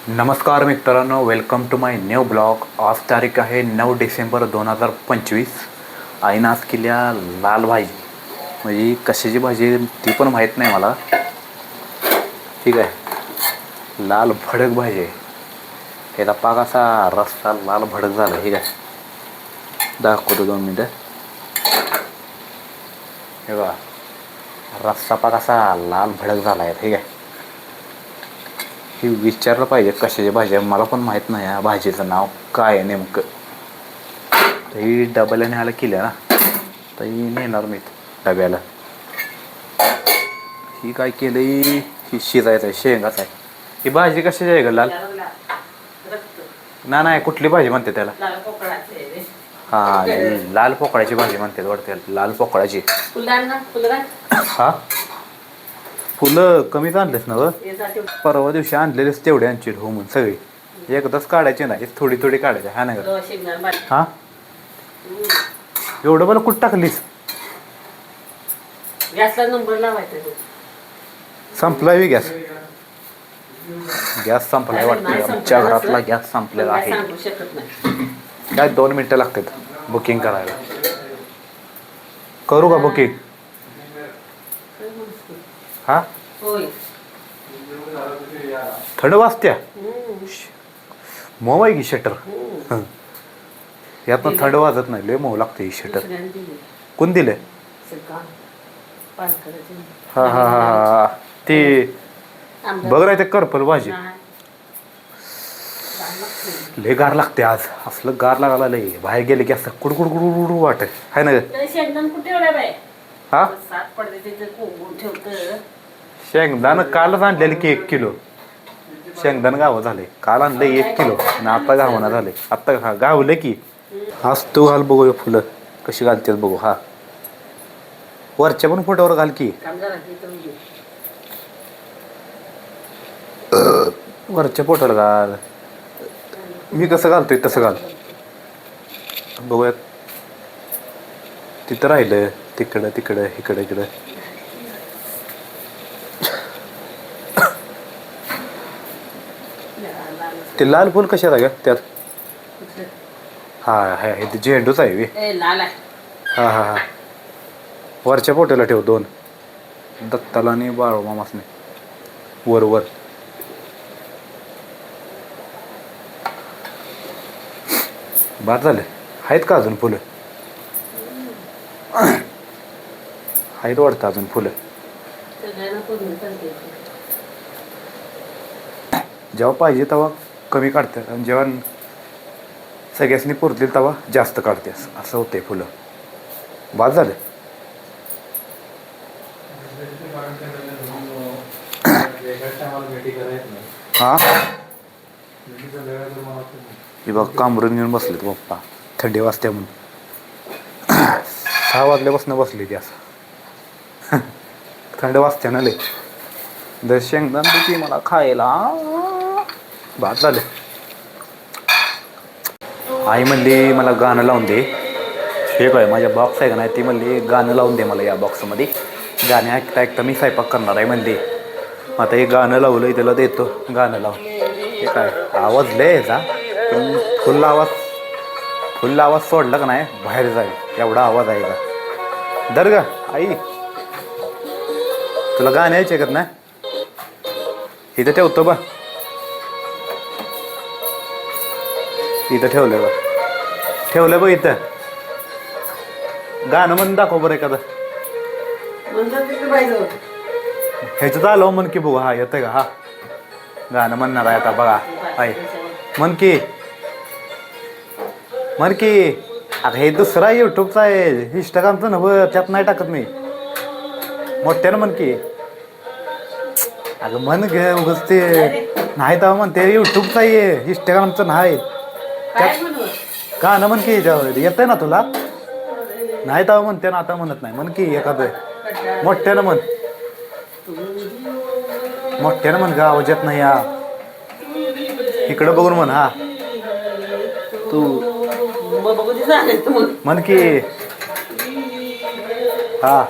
नमस्कार मित्रांनो, welcome to my new blog. आज तारीख आहे 9 डिसेंबर 2025. आईनं आज केल्या लाल भाजी. म्हणजे कशाची भाजी ती पण माहीत नाही मला. ठीक आहे, लाल भडक भाजी आहे. याचा पाक असा रस्सा लाल भडक झाला. ठीक आहे, दाखवतो 2 मिनटं. हे बघा, रस्सा पाक असा लाल भडक झाला आहे. ठीक आहे, ही विचारलं पाहिजे कशाची भाजी आहे. मला पण माहीत नाही या भाजीचं नाव काय आहे नेमकं. तर ही डब्याला न्यायला केलं ना, तर ही नेणार मी डब्याला. ही काय केलं, ही शिजायचं आहे, शेंगाच आहे. ही भाजी कशाची आहे ग? लाल नाही, कुठली भाजी म्हणते त्याला? हा, लाल पोकळ्याची भाजी म्हणते वाटते. लाल पोकळ्याची. हा, फुलं कमीच आणलेस ना व? परवा दिवशी आणलेलेच तेवढे आणशील हो म्हणून सगळी एकदाच काढायचे नाही, थोडी थोडी काढायची. हा ना? हा, एवढं मला कुठं टाकलीस? गॅसला नंबर लावायचा. संपलाय गॅस? गॅस संपलाय वाटतं. आमच्या घरातला गॅस संपलेला आहे. काय 2 मिनटं लागतात बुकिंग करायला. करू का बुकिंग? हा, थंड वाजत्या मऊ आहे की शटर. यातनं थंड वाजत नाही, लय मऊ लागते ही शटर. कोण दिले? हा हा हा, ते बघ राहते करपल भाजी. लय गार लागते आज. असलं गार लागायला लय. बाहेर गेले की असं कुडकुड कुडकुड वाटत आहे ना. हा, शेंगदाणं कालच आणलेले की 1 किलो. शेंगदाणं गावं झाले. काल आणलं 1 किलो आणि आता गावना झाले. आता गावलं की. आज तू घाल बघू फुलं कशी घालतेस बघू. हा, वरच्या पण फोटोवर घाल की. वरच्या फोटोवर घाल. मी कसं घालतोय तसं घाल बघूयात. तिथं राहिलं, तिकडं तिकडं इकडं इकडं. ते लाल फुल कशात आहे त्यात? हा हा, हे झेंडूच आहे. हा हा हा, वरच्या पोट्याला ठेव 2. दत्ताला आणि बाळू मामासने वर वर. बाद झाले. आहेत का अजून फुलं? आहेत वाटतं अजून फुलं. जेव्हा पाहिजे तेव्हा कमी काढते आणि जेव्हा सगळ्यासनी पुरतील तेव्हा जास्त काढते. असं होते फुलं. बाद झाले. हा, हे बघ कांबरून घेऊन बसलेत पप्पा. थंडी वाजते म्हणून 6 वाजल्यापासून बसली ती. असं थंड वाजते ना लय. दर शेंगदाणा की मला खायला. बाद झाले. आई म्हणली मला गाणं लावून दे. हे काय माझ्या बॉक्स आहे का नाही, ती म्हणली गाणं लावून दे मला. या बॉक्समध्ये गाणे ऐकता ऐकता मी स्वयंपाक करणार आहे म्हणली. आता हे गाणं लावलंय, त्याला देतो गाणं लावून. हे काय आवाज लय याचा, पण फुल आवाज सोडला का नाही बाहेर जाईल एवढा आवाज आहे का. दर गा आई, तुला गाणं यायचे का नाही? इथं ठेवतो बा, इथं ठेवलं बा, ठेवलं बा इथं. गाणं म्हणून दाखव बरं एखादं. ह्याच्यात आलो म्हण की बघू. हा येतं का? हा, गाणं म्हणणार आहे आता बघा. आहे म्हण की, म्हण की. आता हे दुसरा युट्यूबचा आहे, इंस्टाग्रामचं नव्हं, त्यात नाही टाकत मी. मोठ्यानं म्हण की. अगं म्हण ग, उगाच ते नाही तेव्हा म्हणते युट्यूबचा आहे, इंस्टाग्रामचं नाही. गाणं म्हण की. येतंय ना तुला? नाही तेव्हा म्हणते ना, आता म्हणत नाही. म्हण की एखादं मोठ्यानं म्हण. मोठ्यानं म्हण ग, आवाज येत नाही. या इकडं बघून म्हण. हा, तू म्हण की. हा,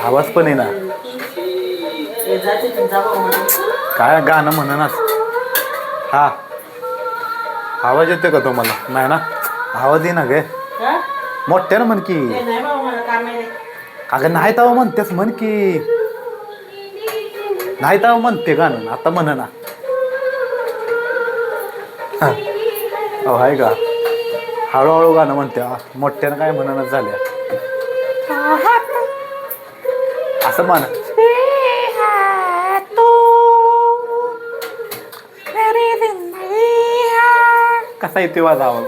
आवाज पण आहे ना. काय गाणं म्हणणार. हा आवाज येते का तुम्हाला? नाही ना, आवाज ये ना गे मोठ्यानं म्हण की. अगं नाही तेव्हा म्हणतेस म्हण की. नाही तेव्हा म्हणते गाणं, आता म्हण ना. अहो आहे का, हळूहळू गाणं म्हणते. मोठ्यानं काय म्हणणच झाल्या. असं म्हण. कसा येते माझा आवाज?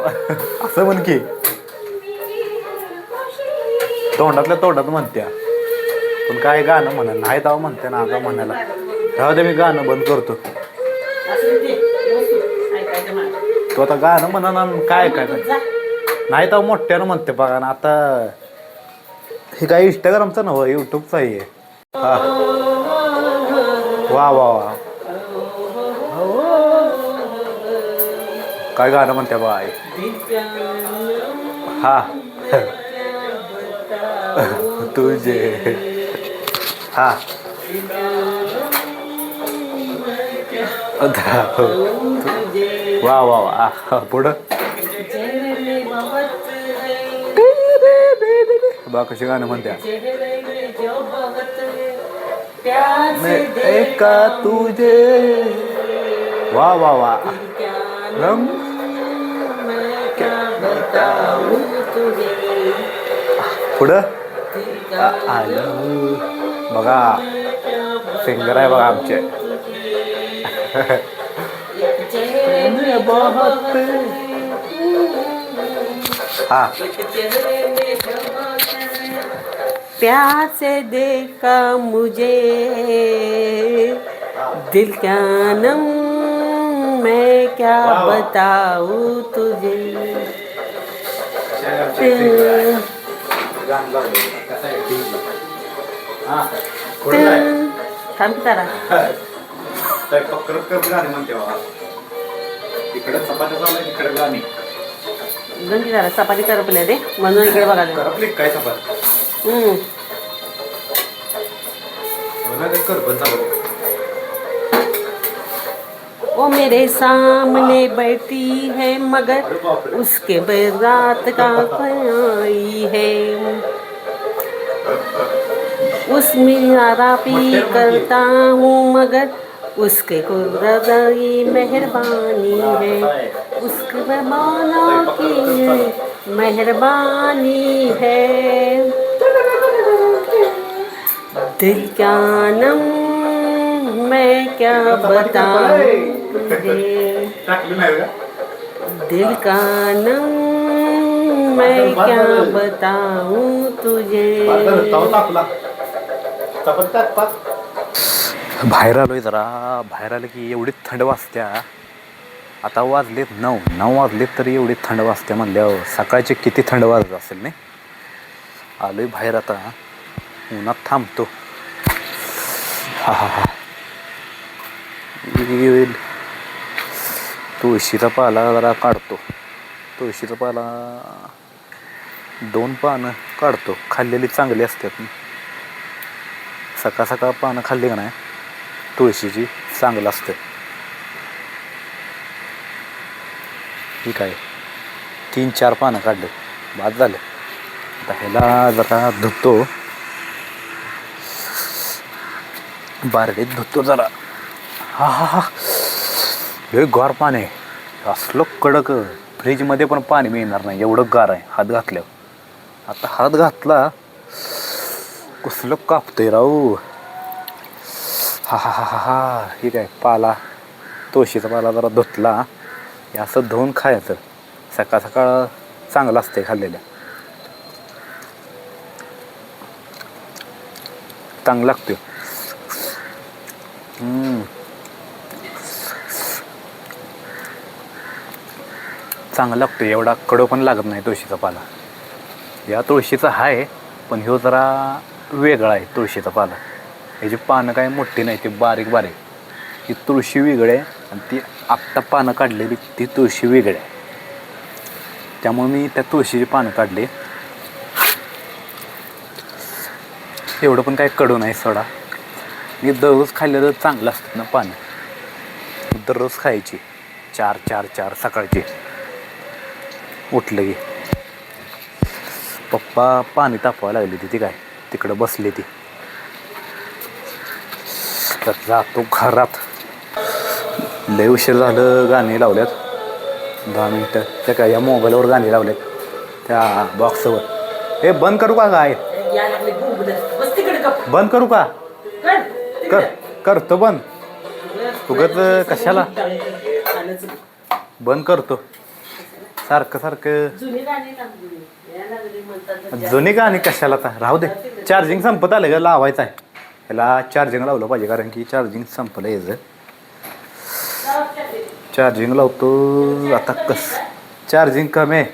असं म्हण की. तोंडातल्या तोंडात म्हणत्या, पण काय गाणं म्हणा नाही तेव्हा म्हणते ना. आता म्हणायला राहू दे, मी गाणं बंद करतो. तू आता गाणं म्हणा ना. काय काय नाही तेव्हा मोठ्यानं म्हणते बघा ना. आता हे काय इंस्टाग्रामचं नव्ह, युट्यूबचं आहे. हा वा वा वा. काय गाणं म्हणते बाय. हा तुझे. हा वा वा वा. पुढं बा कशी गाणं म्हणत्या. एका तुझे. वा वा वा. पुढं बघा, सिंगर आहे बघा आमचे. हा प्यार से देखा मुझे दिल का नम, मैं क्या बताऊँ तुझे. थांब तारा. इकडे चपाती चालू, इकडे गाणी. गंगी तारा चपाती करपल्या रे, म्हणून इकडे बघायला. करपली काय चपाती? वो मेरे सामने बैठी है मगर उसके बारात का आई है. उसमें आरापी करता हूँ मगर उसके कुदरती मेहरबानी है. उसके मेहमानों की मेहरबानी है. दिल का नम, मैं क्या बताऊँ तुझे. दिल का नम, मैं क्या बताऊँ तुझे. बाहेर आलोय जरा. बाहेर आलं की एवढी थंड वाजत्या. आता वाजलेत 9 वाजलेत तरी एवढी थंड वाजते म्हणल्यावर सकाळचे किती थंड वाजत असेल नाही. आलोय बाहेर आता, उन्हात थांबतो. हा हा हा. येईल तुळशीचा पाला जरा काढतो. तुळशीचा पाला 2 पानं काढतो. खाल्लेली चांगली असतात. सकाळ सकाळ पानं खाल्ली का नाही तुळशीची, चांगलं असतं. ठीक आहे, 3-4 पानं काढले, बाद झालं. आता ह्याला जरा धुतो, बारडीत धुतो जरा. हा हा हा. हे गार पाणी असलं कडक, फ्रीजमध्ये पण पाणी मिळणार नाही एवढं गार आहे. हात घातल्यावर, आता हात घातला कसलं कापतंय राहू. हा हा हा हा हा. ठीक आहे, पाला तुळशीचा पाला जरा धुतला. हे असं धुवून खायचं, सकाळ सकाळ चांगलं असते खाल्लेल्या. चांगलं लागतं. चांगलं लागतं. एवढा कडू पण लागत नाही तुळशीचा पाला. या तुळशीचा आहे, पण ह्यो जरा वेगळा आहे तुळशीचा पाला. ह्याची पानं काय मोठी नाही, ती बारीक बारीक. ही तुळशी वेगळी आहे आणि ती आत्ता पानं काढलेली ती तुळशी वेगळी आहे. त्यामुळे मी त्या तुळशीची पानं काढली. एवढं पण काय कडू नाही सोडा. मी दररोज खाल्लेलं चांगलं असतं ना पानं. दररोज खायची 4 सकाळची उठलं की. पप्पा पाणी तापवायला लागली ती काय तिकडं बसली ती. तर जातो घरात. लय उशीर झालं. गाणी लावल्यात 10 मिनटं. त्या काय या मोबाईलवर गाणी लावल्यात त्या बॉक्सवर. हे बंद करू का काय? बंद करू का? करतो बंद. उगत कशाला बंद करतो. सारखं जुनी गाणी कशाला आता राहू दे. चार्जिंग संपत आलं का लावायचं आहे. ह्याला चार्जिंग लावलं पाहिजे कारण की चार्जिंग संपलं याचं. चार्जिंग लावतो आता. चार्जिंग कमी आहे.